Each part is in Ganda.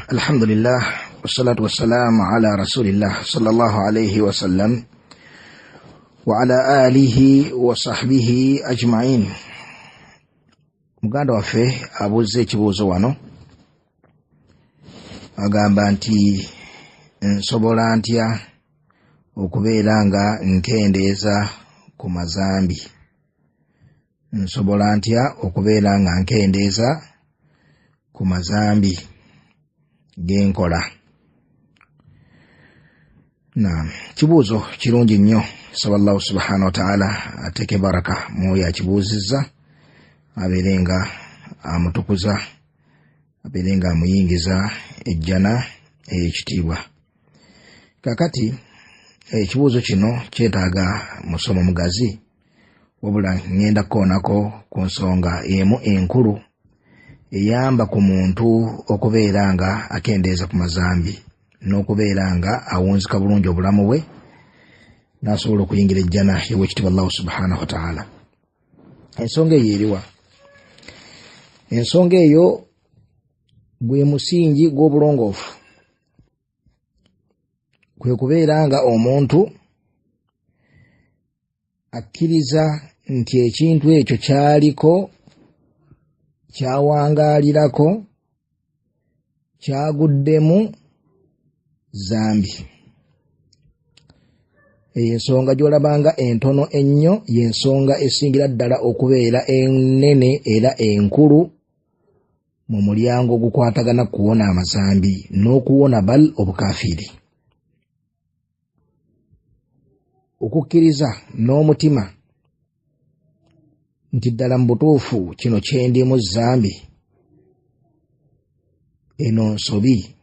Alhamdulillah, wassalatu wassalamu ala rasulillah sallallahu alayhi wa sallam wa ala alihi wa sahbihi ajma'in. Muganda waffe abuuza ekibuuzo wano agamba nti nsobola ntya okubeera nga nkendeeza ku Mazambi. Nsobola ntya okubeera nga nkendeeza ku Mazambi genkola. Kibuuzo kirungi nnyo. Saba Allah subhanahu wa ta'ala ateke baraka mwoyo akibuuzizza, abeere nga amutukuza, abeere nga amuyingiza ejjana ey'ekitiibwa. Kakati ekibuuzo kino kyetaaga musomo mugazi, wabula ngenda kukoonako ku nsonga emu enkulu eyamba ku muntu okubeera nga akendeeza ku Mazambi n'okubeera nga awunzika bulungi obulamu bwe n'asobola okuyingira ejjana y'Oweekitiibwa Allah subhanahu wa ta'ala. Ensonga eyo eriwa? Ensonga eyo gwe musingi gw'obulongoofu, kwe kubeera nga omuntu akkiriza nti ekintu ekyo kyaliko, kyawangaalirako, kyaguddemu zambi. Ensonga gy'olabanga entono ennyo y'ensonga esingira ddala okubeera ennene era enkulu mu mulyango ogukwatagana kuwona amazambi n'okuwona bal obukafiiri. Okukkiriza n'omutima nti ddala mu butuufu kino kyendimu zambi, eno nsobi,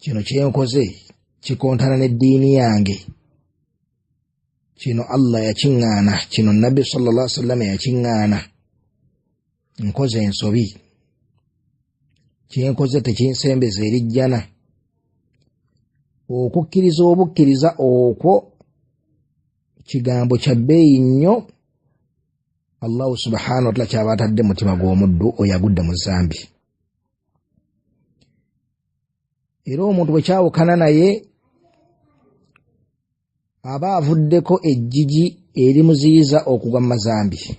kino kyenkoze kikontana n'eddiini yange, kino Allah yakiŋŋaana, kino Nabbi sallallahu alaihi wasallam yakiŋŋaana, nkoze ensobi, kyenkoze tekinsembeza eri jjana. Okukkiriza obukkiriza okwo kigambo kya bbeeyi nnyo. Allah subhanahu wa ta'ala kyaba atadde mutima gw'omuddu oyo agudde mu zambi. Era omuntu bwe kyawukana naye aba avuddeko ejjigi erimuziyiza okugwa mu mazambi.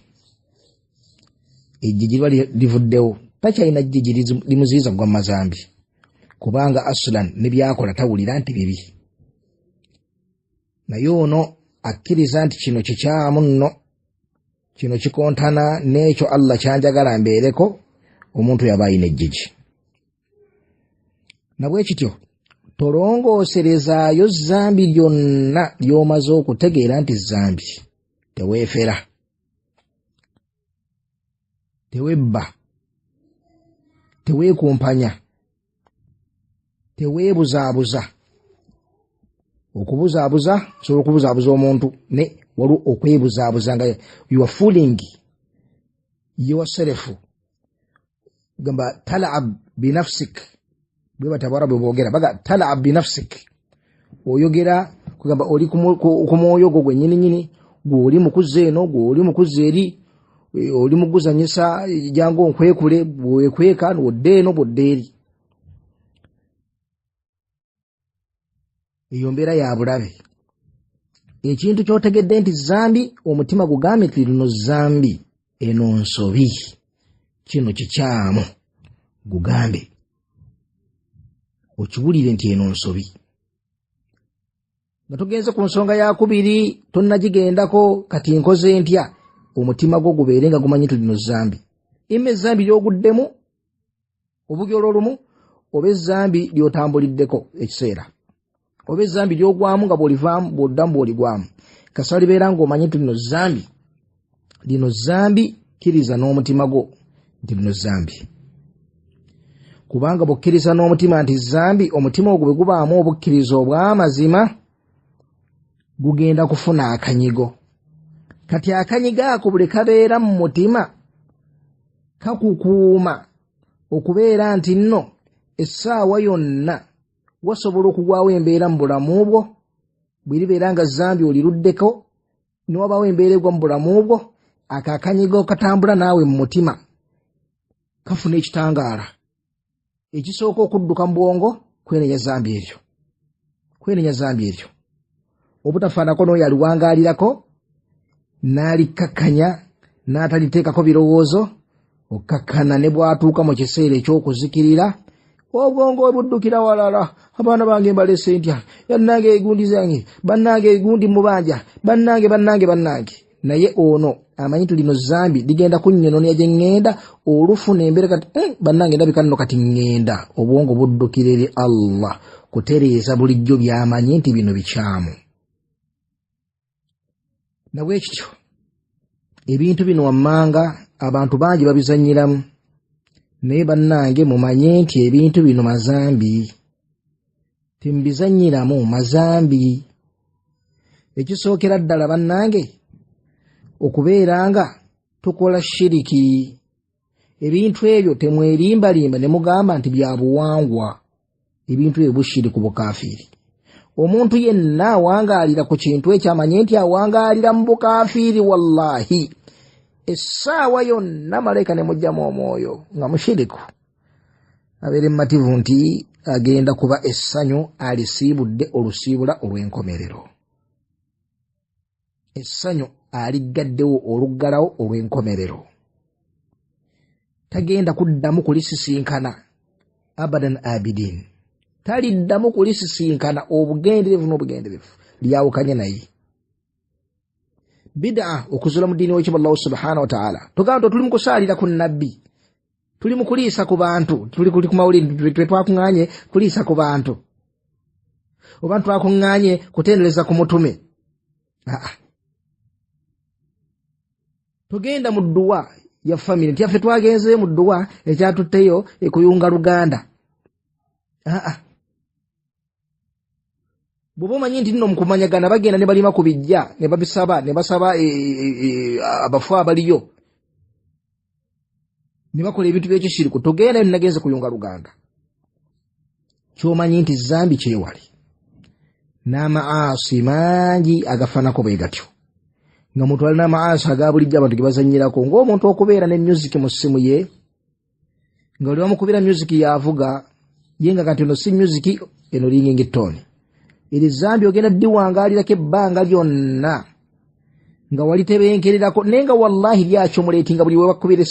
Ejjigi liba livuddewo, takyalina jjigi limuziyiza kugwa mu mazambi, kubanga aslan ne byakola tawulira nti bibi. Naye ono akkiriza nti kino kikyamu nno, kino kikontana n'ekyo Allah kyanjagala mbeereko, omuntu yaba ayina ejjigi. Nabwe kityo tolongooserezaayo zambi lyonna ly'omaze okutegeera nti zambi. Teweefera, tewebba, teweekumpanya, teweebuzaabuza. Okubuzaabuza, osobola okubuzaabuza omuntu ne waliwo okwebuzaabuza nga you are fooling yourself. Gamba talab binafsik, bwe batabarabu boogera baga talab binafsik. Oyogera kugamba oli ku mwoyo gwo gwennyini, gw'oli mukuzza eno, gw'oli mukuzza eri, oli muguzanyisa jangu onkwekule, bwekweka n'odda eno bwodda eri. Eyo mbeera ya bulabe. Ekintu ky'otegedde nti zambi, omutima gugambe nti lino zambi, eno nsobi, kino kikyamu, gugambe okiwulire nti eno nsobi. Nga tugenze ku nsonga ya kubiri, tonnagigendako, kati nkoze ntya, omutima gwo gubeere nga gumanyi nti lino zambi. Ime zambi ly'oguddemu obugyolo olumu, oba ezambi ly'otambuliddeko ekiseera, oba ezambi ly'ogwamu nga bw'olivaamu bw'oddamu bw'oligwamu. Kasita libeera ng'omanyi nti lino zambi, kkiriza n'omutima gwo nti lino zambi. Kubanga bw'okkiriza n'omutima nti zambi, omutima ogwo bwe gubaamu obukkiriza obw'amazima, gugenda kufuna akanyigo. Kati akanyigo ako buli kabeera mu mutima kakukuuma okubeera nti nno essaawa yonna wasobola okugwawo embeera mu bulamu bwo, bw'eribeera nga zambi oliruddeko, ne wabaawo embeera egwa mu bulamu bwo, akakanyigo katambula naawe mu mutima kafuna ekitangaala ekisooka okudduka mu bwongo kwenenya zambi eryo obutafaanako n'oyo aliwangaalirako n'alikkakkanya n'ataliteekako birowoozo okkakkana ne bw'atuuka mu kiseera eky'okuzikirira obwongo obuddukira walala abaana bange mbalese ntya yannange egundi zange bannange egundi mubanja bannange naye ono amanyi nti lino zambi ligenda kunnyononya gye ŋŋenda olufu nembere kati bannange ndabika nno kati ŋŋenda obwongo buddukira eri Allah kutereeza bulijjo by'amanyi nti bino bikyamu. Nabwekityo ebintu bino wammanga abantu bangi babizanyiramu naye bannange mumanye nti ebintu bino mazambi temubizanyiramu mazambi. Ekisookera ddala bannange okubeeranga tukola shiriki. Ebintu ebyo temwerimbalimba ne mugamba nti bya buwangwa. Ebintu ebyo bushiri ku bukaafiri. Omuntu yenna awangaalira ku kintu ekyo amanye nti awangaalira mu bukaafiri wallahi. Essaawa yonna malayika ne mujjamu omwoyo nga mushiriku abeere mmativu nti agenda kuba essanyu alisiibudde olusiibula olw'enkomerero. Essanyu aliggaddewo oluggalawo olw'enkomerero. Tagenda kuddamu kulisisinkana abadan abidin. Taliddamu kulisisinkana obugenderevu n'obugenderevu lyawukanye naye. Bid'a okuzula mu ddiini w'ekyo Allah subhanahu wa ta'ala. Tugamba tuli mu kusaalira ku nabbi. Tuli mu kuliisa ku bantu. Tuli ku mawulire twakuŋŋaanye kuliisa ku bantu. Oba twakuŋŋaanye kutendereza ku mutume. Tugenda mu dduwa ya family. Nti yaffe twagenze mu dduwa ekyatutteyo ekuyunga Luganda. Bw'oba omanyi nti nno mu kumanyagana bagenda ne balima ku bijja ne babisaba ne basaba abafu abaliyo ne bakola ebintu by'ekishiriku togenda nagenze kuyunga Luganda. Ky'omanyi nti zambi kyewali n'amaasi mangi agafaanako bwe gatyo nga muntu alina amaasi aga bulijjo abantu ge bazannyirako ng'omuntu okubeera ne music mu ssimu ye nga oli wamukubira music y'avuga ye nga kati eno si music eno ringing-tone. Eri zambi ogenda ddiwangaalirako ebbanga lyonna nga walitebenkererako naye nga wallahi lyakyumuleetinga buli bakubira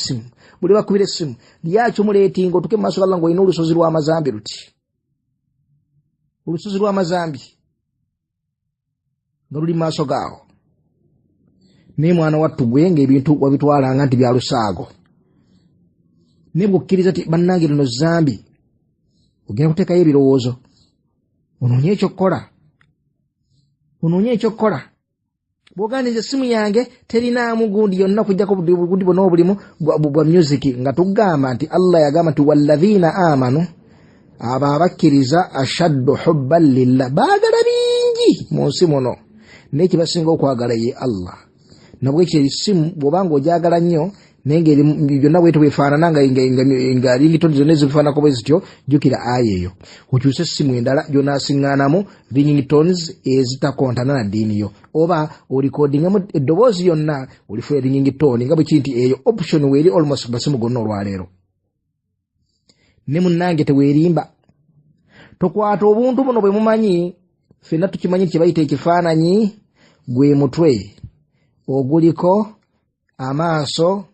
essimu lyakyumuleetinga otuke mu maaso ga Allah ng'olina olusozi lwa Mazambi olusozi lwa Mazambi nga luli mu maaso gaawo. Naye mwana wattu gwe ng'ebintu wabitwalanga nti bya lusaago naye bw'okkiriza ti bannange lino zambi ogenda kuteekayo ebirowoozo onoonye ekyokkola. Bw'oganiza essimu yange terinaamu gundi yonna kujjako gundi bonna obulimu bwa music nga tugamba nti Allah yagamba nti walladhiina amanu abo abakkiriza ashaddu hubban lillah baagala bingi mu nsi muno naye kibasinga okwagala ye Allah. Nabwekyo essimu bw'obanga ogyagala nnyo naye byonna bwetu bwefaanana nga ringtone zonna ezifaanako bwe zityo jjukira aya eyo okyuse essimu endala gy'onaasiŋŋaanamu ringtones ezitakontana na ddiini yo oba olikodingamu eddoboozi yonna olifuna ringtone nga bwe kiri nti eyo option weeri almost basimu gonna olwaleero. Ne munnange teweerimba tokwata obuntu buno bwe mumanyi ffenna tukimanyi kye bayita ekifaananyi gwe mutwe oguliko amaaso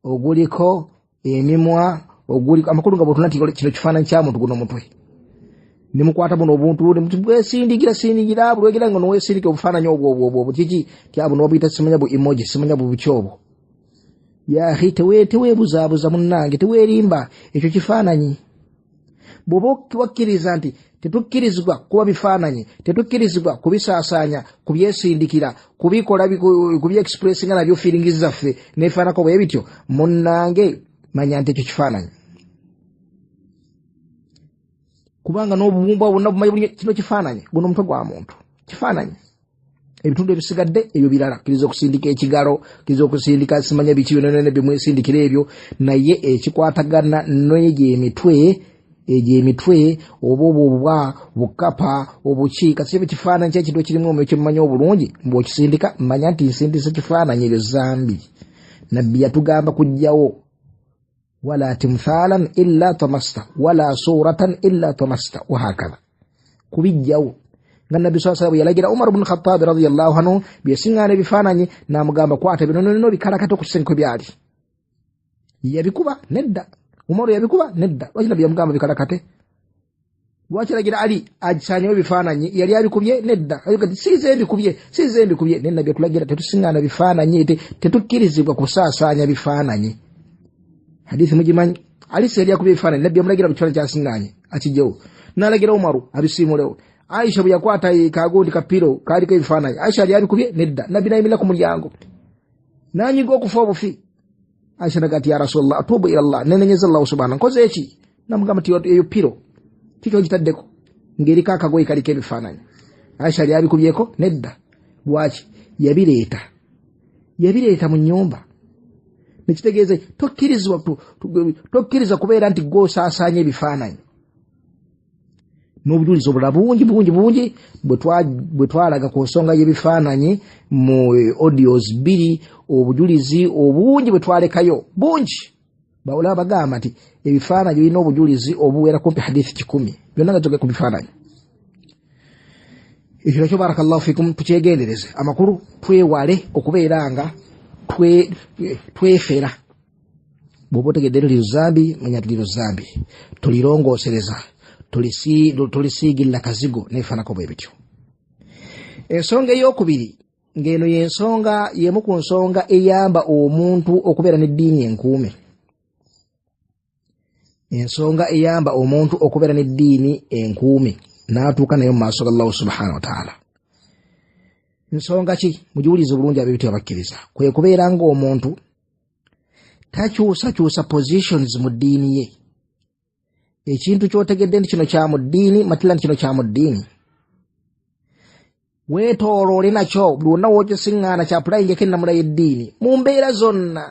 oguliko emimwa oguliko amakulu nga bwotuna kino kifaananyi kya muntu guno mutwe ne mukwata buno obuntu bwesindigira bulwegera nga noweesindika obufaananyi obwo kiki tya buno obuyita simanya bu emoji simanya bu bukyobo yahi teweebuzaabuza munnange teweerimba ekyo kifaananyi. Bw'oba wakkiriza nti tetukkirizibwa kuba bifaananyi tetukkirizibwa kubisaasaanya kubyesindikira kubikola kubyexpressinga nabyo feelings zaffe nefaanako bwe bityo munnange manya nti ekyo kifaananyi kubanga n'obuwumba bwonna bumanyi buli kino kifaananyi guno omutwe gwa muntu kifaananyi. Ebitundu ebisigadde ebyo birala kiriza okusindika ekigalo kiriza okusindika simanya biki byonna bimwesindikira ebyo naye ekikwatagana egyo emitwe oba obubwa bukapa obuki kasi ekifaananyi ky'ekintu ekirimu omwoyo kyemumanyi obulungi bw'okisindika manya nti nsindisa kifaananyi ebyo zambi. Nabbi yatugamba kujjawo ولا تمثالا إلا طمست ولا صورة إلا طمست وهكذا كبيجاو النبي صلى الله عليه وسلم يلاقي عمر بن الخطاب رضي الله عنه بيسنغاني بفاناني نامغامبا كواتا بنونو بكاراكاتو كسنكو بيالي يبيكوبا ندا عمر يبيكوبا ندا واجنا بيامغامبا بكاراكاتي wachiragira ali ajisanyo bifananyi yali abikubye nedda ayogati size mbikubye nenna byekulagira tetusingana bifananyi tetukirizibwa kusaasanya bifananyi hadithi mujimanyi ali seri yakubye bifananyi nabbi amulagira kuchwana kya singanye akijewo nalagira Umaru abisimulewo Aisha byakwata kagundi kapiro kali ke bifananyi Aisha ali abikubye nedda nabbi nayimila ku mulyango nanyi go kufa obufi Aisha nagati ya Rasulullah atubu ila Allah nenenyeza Allah subhanahu koze eki namugamba ti eyo piro kiko jitaddeko ngeri kaka goyi kali ke bifananyi Aisha ali abikubyeko nedda bwachi yabireta mu nyumba nikitegeeze tokkirizwa kubeera nti go saasanye bifananyi n'obujulizi obulala bungi bwe twalaga ku nsonga y'ebifaananyi mu audios 2 obujulizi obungi bwe twalekayo bungi bawula bagamba nti ebifaananyi birina obujulizi obuwera kumpi hadithi 10 byonna nga ku bifaananyi ekyo nakyo barakallahu fikum tukyegendereze amakulu twewale okubeera nga twefera bw'oba otegedde lino zambi manya tulino zambi tulirongoosereza tulisiigirira kazigo neefaanako bwe bityo. Ensonga ey'okubiri ng'eno y'ensonga y'emu ku nsonga eyamba omuntu okubeera n'eddiini enkuume. Ensonga eyamba omuntu okubeera n'eddiini enkuume n'atuuka nayo mu maaso ga Allah subhanahu wa ta'ala. Nsonga ki mugiwulize bulungi ab'ebityo abakkiriza kwe kubeera ng'omuntu takyusakyusa positions mu ddiini ye. Ekintu kyotegedde nti kino kya mu ddiini matila nti kino kya mu ddiini weetooloole nakyo buli wonna wookisiŋŋaana kya pulayingeko ennamula y'eddiini mu mbeera zonna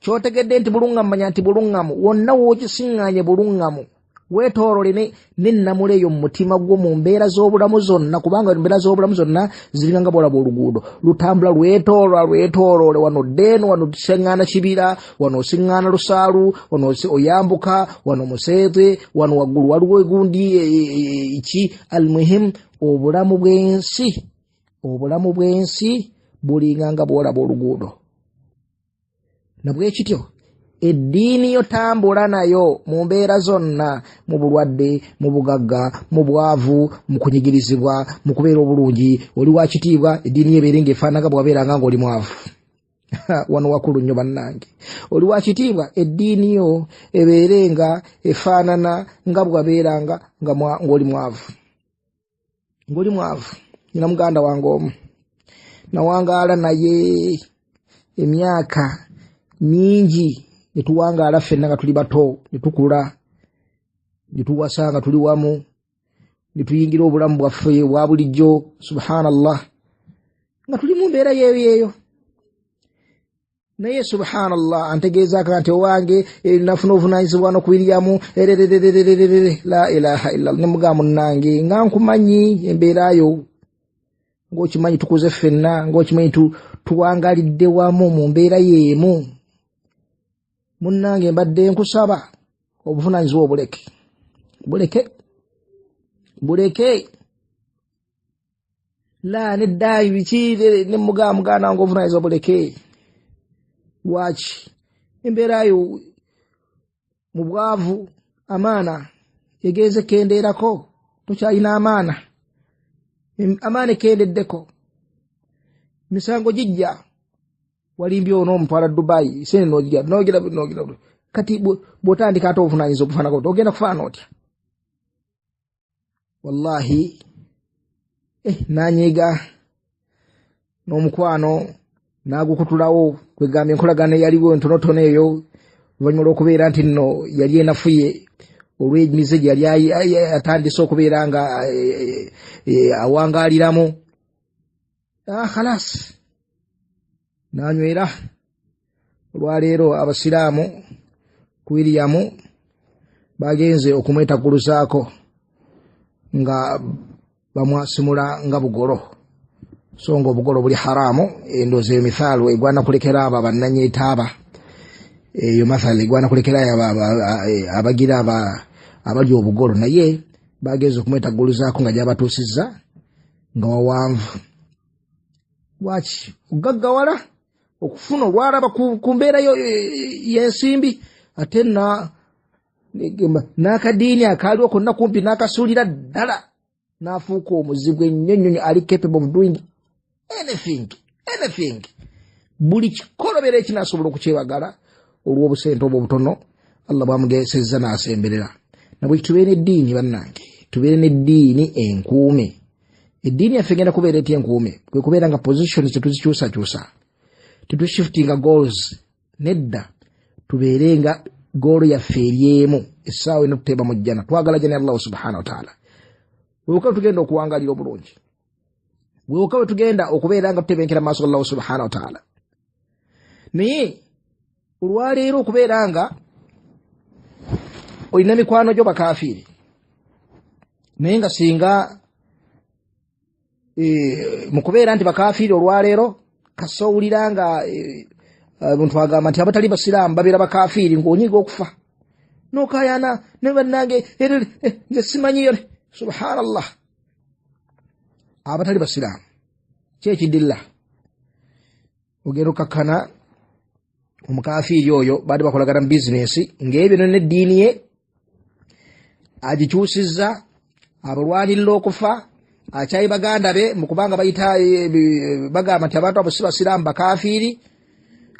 kyotegedde nti buluŋŋamu manya nti buluŋŋamu wonna wookisiŋŋaanye buluŋŋamu weetooloole n'ennamula eyo mu mutima gwo mu mbeera z'obulamu zonna kubanga embeera z'obulamu zonna ziringa nga bwolaba oluguudo lutambula lwetooloole wano ddeeno wano tusiŋŋaana kibira wano osiŋŋaana lusaalu wano oyambuka wano museete wano waggulu waliwo egundi ki almuhim obulamu bw'ensi bulinga nga bwolaba oluguudo nabwe kityo eddiini yo tambula nayo mu mbeera zonna mu bulwadde mu bugagga mu bwavu mu kunyigirizibwa mu kubeera obulungi oli wa kitiibwa eddiini yebeere ng'efaananga bw'abeeranga ng'oli mwavu wano wakulu nnyo bannange oli wa kitiibwa eddiini yo ebeere nga efaanana nga bw'abeeranga ng'oli mwavu nina muganda wange omu nawangaala naye emyaka mingi netuwangaala ffenna nga tuli bato netukula netuwasa nga tuli wamu netuyingira obulamu bwaffe bwa bulijjo subhanallah nga tuli mu mbeera yeeyo naye subhanallah antegeezako nti owange nafuna obuvunaanyizibwa n'okubiryamu la ilaha illa ne mugamba munnange nga nkumanyi embeerayo ng'okimanyi tukuze ffenna ng'okimanyi tuwangalidde wamu mu mbeera yeemu munnange mbadde nkusaba obuvunaanyizibwa buleke la neddaayi biki ne muganda wange obuvunaanyizibwa buleke lwaki embeerayo mu bwavu amaana egenze kendeerako tokyalina amaana ekendeddeko misango gijja walimbye onomutwala Dubai sene nogira kati bw'otandika ate obuvunaanyizibwa obufaanako ogenda kufaana otya wallahi nanyiga n'omukwano n'agukutulawo kwegambye enkolagana yaliwo entonotono eyo oluvannyuma lw'okubeera nti nno yali enafuye olw'emize gye yali atandise okubeera nga awangaaliramu khalas nanywera olwaleero abasiraamu ku Wiriyamu bagenze okumwetagguluzaako nga bamwasimula nga bugolo so nga obugolo buli haramu endoozi emithaalo egwana kulekera abo bannanyeetaaba eyo mathali gwana kulekera abagira abali obugolo naye bageze okumweta golu zaako nga jabatuusizza nga wawanvu wachi ugaggawala okufuna olwalaba ku mbeera y'ensimbi ate n'akadiini akaaliwo konna kumpi n'akasuulira ddala n'afuuka omuzibwa ennyonnyonyo ali capable of doing anything buli kikolobera ekinasobola okukyebagala olw'obusente obwo obutono Allah bwamugesezza n'asemberera nabwe tubeere n'eddiini bannange tubeere n'eddiini enkuume eddiini yaffe genda kubeera etya enkuume kwe kubeera nga positions tetuzikyusakyusa tetushiftinga goals nedda tubeere nga goolo yaffe eryemu essaawa eno tuteeba mu jjana twagala jjana Allah subhanahu wa ta'ala wewoka tugenda okuwangalira obulungi wewoka tugenda okubeera nga tutebenkera maaso Allah subhanahu wa ta'ala naye olwaleero okubeera nga olina mikwano gyo bakafiiri naye nga singa mu kubeera nti bakafiiri olwaleero kasowulira nga omuntu agamba nti abatali basiraamu babeera bakafiiri ng'onyiga okufa n'okayana ne bannange nze simanyiyo subhanallah abatali basiraamu kyekidilla ogenda okakkana omukafiiri oyo baali bakolagana mu bizinesi ng'ebyo n'eddiini ye agikyusizza abalwanirira okufa akyayi baganda be mu kubanga bayita bagamba nti abantu abo si basiraamu bakafiiri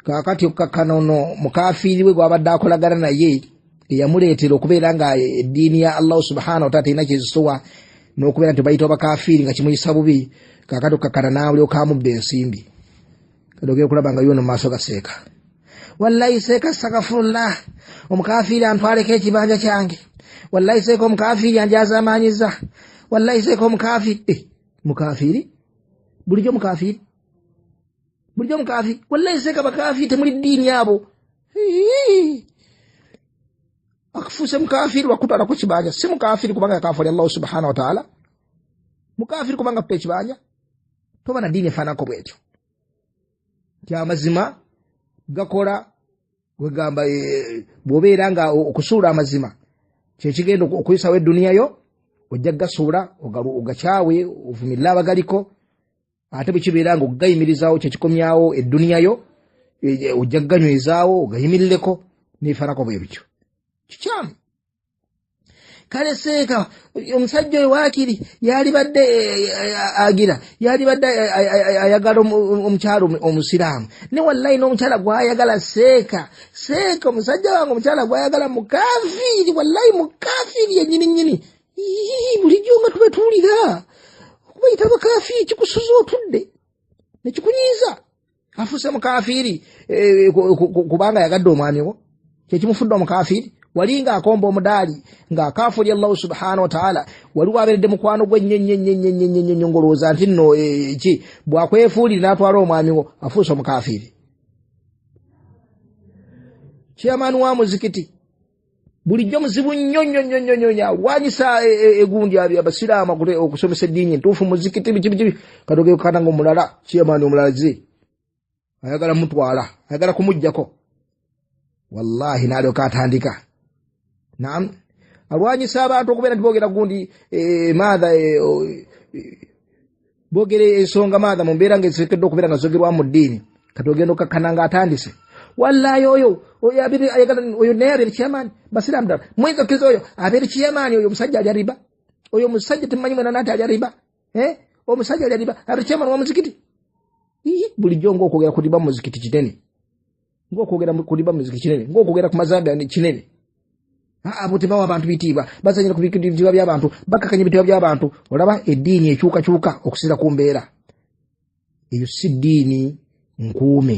kakati okakkana ono mukafiiri we gwabadde akolagana naye eyamuleetera okubeera nga eddiini ya Allah subhanahu wa ta'ala terina kyezisuwa n'okubeera nti bayita bakafiiri nga kimuyisa bubi kakati okakkana naawuli okamubba ensimbi kadogera okulaba nga yono mu maaso gaseeka wallahi seeka astaghfirullah omukafiiri antwaleko ekibanja kyange wallahi seeka omukafiiri anjaza amaanyiza wallahi seeka omukafiiri mukafiiri bulijjo mukafiiri wallahi seeka bakafiiri temuli ddiini abo akafuuse mukafiiri wakutwala ku kibanja si mukafiiri kubanga yakafali Allah subhanahu wa ta'ala mukafiiri kubanga kupa ekibanja toba na ddiini efaanako bwetyo nti amazima gakola wegamba bw'obeera nga okusuula amazima kyekigenda okuyisawo edduniya yo ojja gasuula ogakyawe ovumirire abagaliko ate bwe kibeera nga okugayimirizaawo kyekikomyawo edduniya yo ojja kuganywezaawo ogayimirireko neefaanako bwe bityo kikyamu kale seeka omusajja oyo waakiri yali badde ayagala omukyalo omusiraamu ne wallahi n'omukyala gwayagala seeka omusajja wange omukyala gwayagala mukafiiri wallahi mukafiiri yennyini bulijjo nga tuba tuwulira okubayita bakafiiri kikusuza otudde nekikunyiiza afuuse mukafiiri kubanga yagadde omwami wo kyekimufudde omukafiiri wali nga akomba omudaali nga akafuli Allah subhanahu wa ta'ala wali waberedde mukwano gwe nnyo ngolooza nti nno ki bwakwefuulira n'atwala omwami wo afuuse omukafiiri chairman wa muzikiti bulijjo muzibu nnyo alwanyisa egundi abasiraamu okusomesa eddiini entuufu muzikiti biki kadogeo kana ng'omulala chairman omulala zi ayagala mutwala ayagala kumuggyako wallahi n'alyoka atandika naam alwanyisa abantu okubeera nti boogera gundi boogera ensonga maadha mu mbeera ng'ezirekedde okubeera nga zogerwamu mu ddiini kati ogenda okakkana ng'atandise wallahi oyo naye abeere chairman basiraamu ddala mwezi okkiza oyo abeere chairman oyo omusajja alya riba oyo omusajja temumanyi mwena naati alya riba omusajja alya riba abeere chairman wa muzikiti bulijjo ng'okwogera ku riba mu muzikiti kinene ng'okwogera ku riba mu muzikiti kinene ng'okwogera ku Mazambi kinene abo tebawa abantu bitiibwa bazanyira ku bitiibwa by'abantu bakakanya bitiibwa by'abantu olaba eddiini ekyukakyuka okusinziira ku mbeera eyo si ddiini nkuume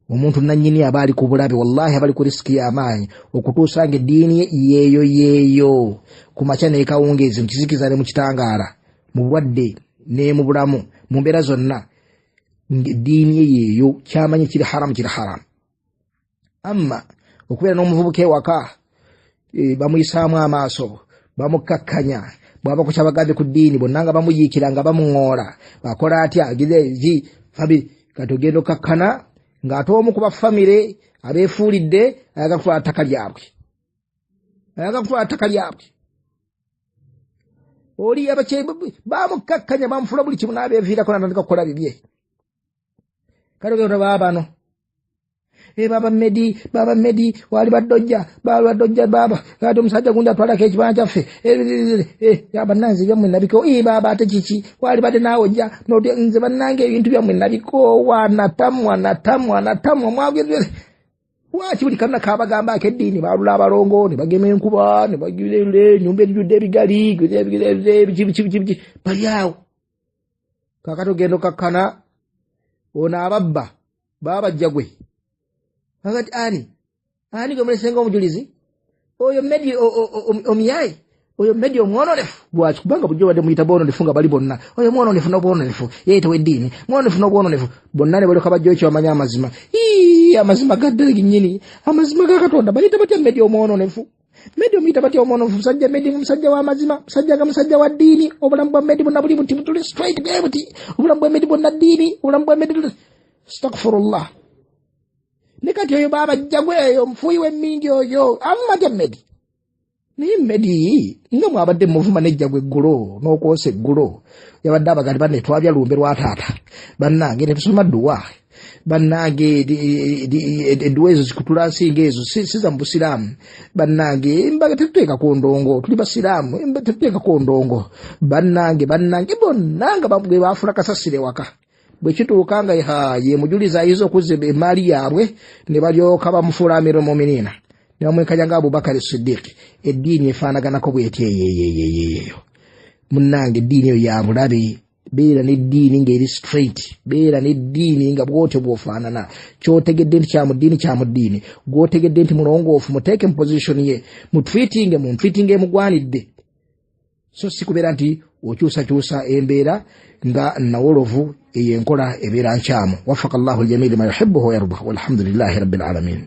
omuntu nannyini aba ali ku bulabe wallahi abali ku risiki y'amaanyi okutuusa nga eddiini yeeyo ku makya n'ekawungeezi mu kizikiza ne mu kitangaala mu bulwadde ne mu bulamu mu mbeera zonna eddiini yeeyo kyamanyi kiri haramu amma okubeera n'omuvubuka ewaka bamuyisaamu amaaso bamukkakkanya bwaba ku kyabagambye ku ddiini bonna nga bamuyiikira nga bamuŋoola akola atya fabi kati ogenda okkakkana ng'ate omu ku bafamire abeefuulidde ayaga kutwala ttaka lyabwe oli abakye baamukakkanya bamufula buli kimu n'abeeviirako n'atandika kukola bibye kale genda baabano baba Medi wali badojja baba kati omusajja gundi atwalako ekibanja kyaffe bannange byammwe nabiko baba ate kiki wali badde naawe ojja nze bannange ebintu byammwe nabiko wanatamwa mwagende waki buli kanna kabagamba akeddiini balula abalongo ne bagema enkuba ne bagirele ennyumba erijjudde ebigali biki bali awo kakati ogenda okakkana ono ababba babajja gwe kakati ani gwe mulesenga omujulizi oyo Medi omuyayi oyo Medi omwononefu lwaki kubanga bujjo badde muyita boononefu nga bali bonna oyo mwononefu n'obwononefu yeetewa eddiini mwononefu n'obwononefu bonna ne balyoka bajja ekyo bamanya amazima gaddala ginnyini amazima ga Katonda bayita batya Medi omwononefu Medi omuyita batya omwononefu musajja Medi musajja w'amazima musajja wa ddiini obulamu bwa Medi bonna buli buti butuli straight bwe buti obulamu bwa Medi bonna ddiini obulamu bwa Medi astaghfirullah ne kati oyo babajja gwe eyo omufuuyi w'emmindi oyo amumatya Medi naye Medi nga mwabadde muvuma nejja gwe eggulo n'okwosa eggulo yabadde abagandi banne twabya lumbe lwa taata bannange tetusoma dduwa bannange edduwa ezo zikutula nsinga ezo siza mu busiraamu bannange mbaga tetuteekako ndongo tuli basiraamu tetuteekako ndongo bannange bonnanga bwe baafula kasasire waka bwe kituuka nga ye mujuliza ayinza okuzza emaali yaabwe ne balyoka bamufuula amiru muminina ne bamwenkanya Abubakar Siddiq eddiini efaanaganako bw'eti eyo munnange eddiini eyo ya bulabe beera n'eddiini ng'eri straight beera n'eddiini nga bw'otyo bw'ofaanana kyotegedde nti kyamudiini gw'otegedde nti mulongoofu muteeke mu position ye mutwitinge emugwanidde so si kubeera nti okyusakyusa embeera nga nawolovu eyo enkola ebeera nkyamu wafaka Allahu aljamiili ma yuhibbuhu wa yardah walhamdulillahi rabbil alamin.